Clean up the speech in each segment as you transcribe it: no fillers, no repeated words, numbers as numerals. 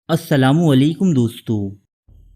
السلام علیکم دوستو۔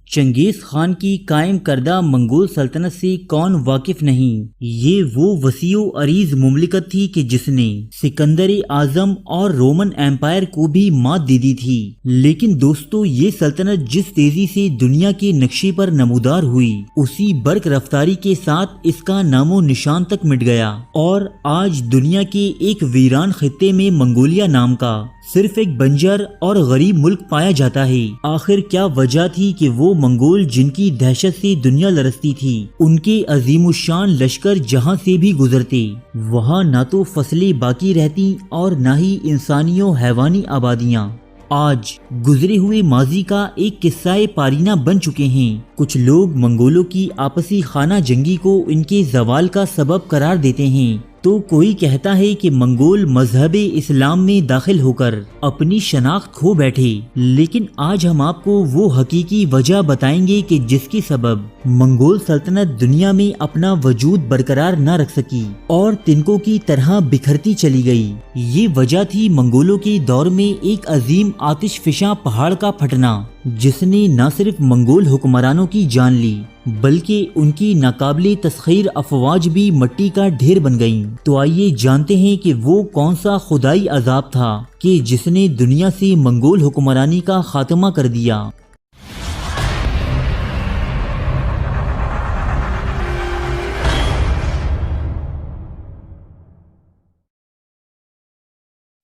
چنگیز خان کی قائم کردہ منگول سلطنت سے کون واقف نہیں؟ یہ وہ وسیع و عریض مملکت تھی کہ جس نے سکندر اعظم اور رومن ایمپائر کو بھی مات دے دی تھی۔ لیکن دوستو، یہ سلطنت جس تیزی سے دنیا کے نقشے پر نمودار ہوئی، اسی برق رفتاری کے ساتھ اس کا نام و نشان تک مٹ گیا، اور آج دنیا کے ایک ویران خطے میں منگولیا نام کا صرف ایک بنجر اور غریب ملک پایا جاتا ہے۔ آخر کیا وجہ تھی کہ وہ منگول جن کی دہشت سے دنیا لرزتی تھی، ان کے عظیم الشان لشکر جہاں سے بھی گزرتے، وہاں نہ تو فصلیں باقی رہتی اور نہ ہی انسانی و حیوانی آبادیاں آج گزرے ہوئے ماضی کا ایک قصہ پارینہ بن چکے ہیں۔ کچھ لوگ منگولوں کی آپسی خانہ جنگی کو ان کے زوال کا سبب قرار دیتے ہیں، تو کوئی کہتا ہے کہ منگول مذہب اسلام میں داخل ہو کر اپنی شناخت کھو بیٹھے۔ لیکن آج ہم آپ کو وہ حقیقی وجہ بتائیں گے کہ جس کے سبب منگول سلطنت دنیا میں اپنا وجود برقرار نہ رکھ سکی اور تنکوں کی طرح بکھرتی چلی گئی۔ یہ وجہ تھی منگولوں کے دور میں ایک عظیم آتش فشاں پہاڑ کا پھٹنا، جس نے نہ صرف منگول حکمرانوں کی جان لی بلکہ ان کی ناقابل تسخیر افواج بھی مٹی کا ڈھیر بن گئیں۔ تو آئیے جانتے ہیں کہ وہ کون سا خدائی عذاب تھا کہ جس نے دنیا سے منگول حکمرانی کا خاتمہ کر دیا۔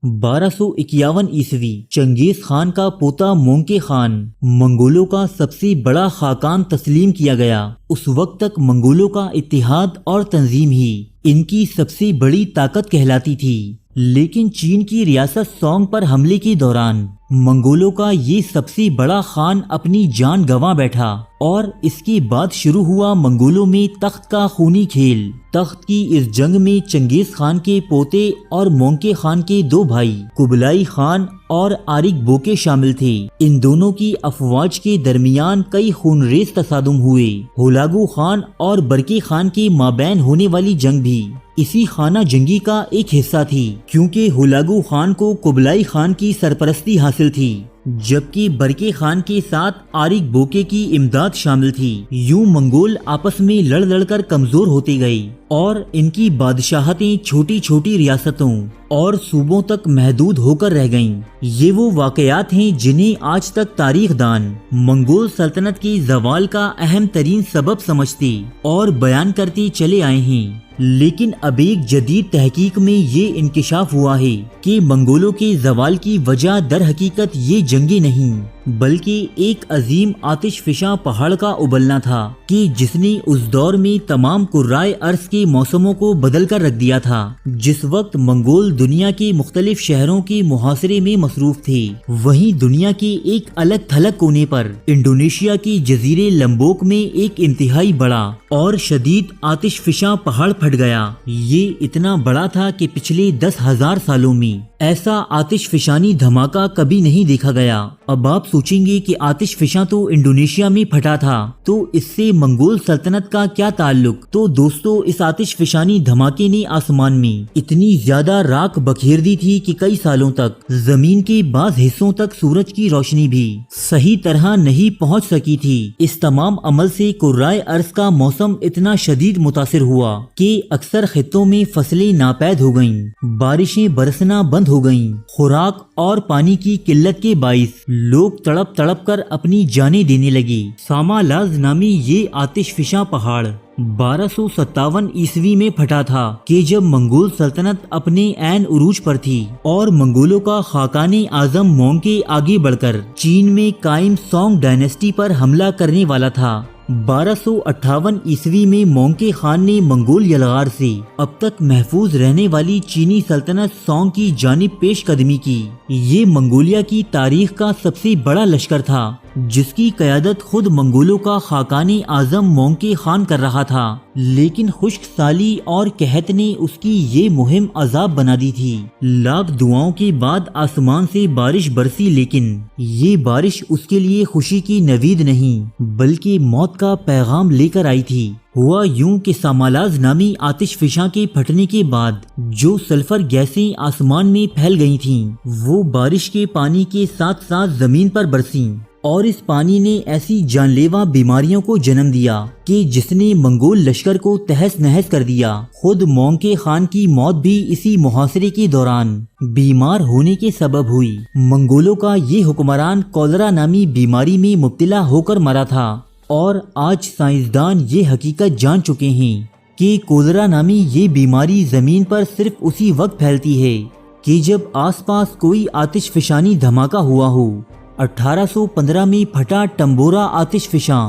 1251 عیسوی چنگیز خان کا پوتا مونکے خان منگولوں کا سب سے بڑا خاقان تسلیم کیا گیا۔ اس وقت تک منگولوں کا اتحاد اور تنظیم ہی ان کی سب سے بڑی طاقت کہلاتی تھی، لیکن چین کی ریاست سونگ پر حملے کے دوران منگولوں کا یہ سب سے بڑا خان اپنی جان گنوا بیٹھا، اور اس کے بعد شروع ہوا منگولوں میں تخت کا خونی کھیل۔ تخت کی اس جنگ میں چنگیز خان کے پوتے اور مونکے خان کے دو بھائی قبلائی خان اور آرک بوکے شامل تھے۔ ان دونوں کی افواج کے درمیان کئی خونریز تصادم ہوئے۔ ہولاگو خان اور برکے خان کے مابین ہونے والی جنگ بھی اسی خانہ جنگی کا ایک حصہ تھی، کیونکہ ہولاگو خان کو قبلائی خان کی سرپرستی حاصل تھی، جبکہ برکے خان کے ساتھ آرک بوکے کی امداد شامل تھی۔ یوں منگول آپس میں لڑ لڑ کر کمزور ہوتے گئے، اور ان کی بادشاہتیں چھوٹی چھوٹی ریاستوں اور صوبوں تک محدود ہو کر رہ گئیں۔ یہ وہ واقعات ہیں جنہیں آج تک تاریخ دان منگول سلطنت کے زوال کا اہم ترین سبب سمجھتے اور بیان کرتے چلے آئے ہیں۔ لیکن اب ایک جدید تحقیق میں یہ انکشاف ہوا ہے کہ منگولوں کے زوال کی وجہ در حقیقت یہ جنگیں نہیں، بلکہ ایک عظیم آتش فشاں پہاڑ کا ابلنا تھا کہ جس نے اس دور میں تمام قرائے ارض کے موسموں کو بدل کر رکھ دیا تھا۔ جس وقت منگول دنیا کے مختلف شہروں کے محاصرے میں مصروف تھے، وہیں دنیا کے ایک الگ تھلگ کونے پر انڈونیشیا کے جزیرے لمبوک میں ایک انتہائی بڑا اور شدید آتش فشاں پہاڑ پھٹ گیا۔ یہ اتنا بڑا تھا کہ پچھلے 10,000 سالوں میں ایسا آتش فشانی دھماکہ کبھی نہیں دیکھا گیا۔ اب آپ سوچیں گے کہ آتش فشاں تو انڈونیشیا میں پھٹا تھا، تو اس سے منگول سلطنت کا کیا تعلق؟ تو دوستو، اس آتش فشانی دھماکے نے آسمان میں اتنی زیادہ راکھ بکھیر دی تھی کہ کئی سالوں تک زمین کے بعض حصوں تک سورج کی روشنی بھی صحیح طرح نہیں پہنچ سکی تھی۔ اس تمام عمل سے قرائے ارض کا موسم اتنا شدید متاثر ہوا کہ اکثر خطوں میں فصلیں ناپید ہو گئیں، بارشیں برسنا بند ہو گئیں، خوراک اور پانی کی قلت کے باعث لوگ تڑپ تڑپ کر اپنی جانیں دینے لگے۔ سامالاز نامی یہ آتش فشاں پہاڑ 1257 عیسوی میں پھٹا تھا کہ جب منگول سلطنت اپنے عین عروج پر تھی، اور منگولوں کا خاقان اعظم مونکے آگے بڑھ کر چین میں قائم سونگ ڈائنیسٹی پر حملہ کرنے والا تھا۔ 1258 عیسوی میں مونکے خان نے منگول یلغار سے اب تک محفوظ رہنے والی چینی سلطنت سونگ کی جانب پیش قدمی کی۔ یہ منگولیا کی تاریخ کا سب سے بڑا لشکر تھا جس کی قیادت خود منگولوں کا خاقان اعظم مونکے خان کر رہا تھا، لیکن خشک سالی اور قحط نے اس کی یہ مہم عذاب بنا دی تھی۔ لاکھ دعاؤں کے بعد آسمان سے بارش برسی، لیکن یہ بارش اس کے لیے خوشی کی نوید نہیں بلکہ موت کا پیغام لے کر آئی تھی۔ ہوا یوں کہ سامالاز نامی آتش فشاں کے پھٹنے کے بعد جو سلفر گیسیں آسمان میں پھیل گئی تھیں وہ بارش کے پانی کے ساتھ ساتھ زمین پر برسیں، اور اس پانی نے ایسی جان لیوا بیماریوں کو جنم دیا کہ جس نے منگول لشکر کو تہس نہس کر دیا۔ خود مونکے خان کی موت بھی اسی محاصرے کے دوران بیمار ہونے کے سبب ہوئی۔ منگولوں کا یہ حکمران کولرا نامی بیماری میں مبتلا ہو کر مرا تھا، اور آج سائنسدان یہ حقیقت جان چکے ہیں کہ کولرا نامی یہ بیماری زمین پر صرف اسی وقت پھیلتی ہے کہ جب آس پاس کوئی آتش فشانی دھماکہ ہوا ہو۔ 1815 میں پھٹا ٹمبورا آتش فشاں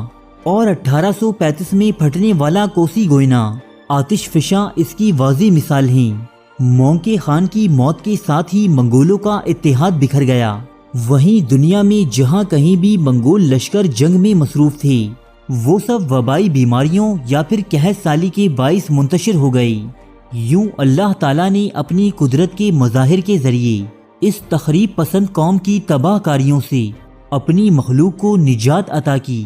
اور 1835 میں پھٹنے والا کوسی گوئنا آتش فشاں اس کی واضح مثال ہیں۔ مونکے خان کی موت کے ساتھ ہی منگولوں کا اتحاد بکھر گیا۔ وہیں دنیا میں جہاں کہیں بھی منگول لشکر جنگ میں مصروف تھے وہ سب وبائی بیماریوں یا پھر قحط سالی کے باعث منتشر ہو گئی۔ یوں اللہ تعالیٰ نے اپنی قدرت کے مظاہر کے ذریعے اس تخریب پسند قوم کی تباہ کاریوں سے اپنی مخلوق کو نجات عطا کی۔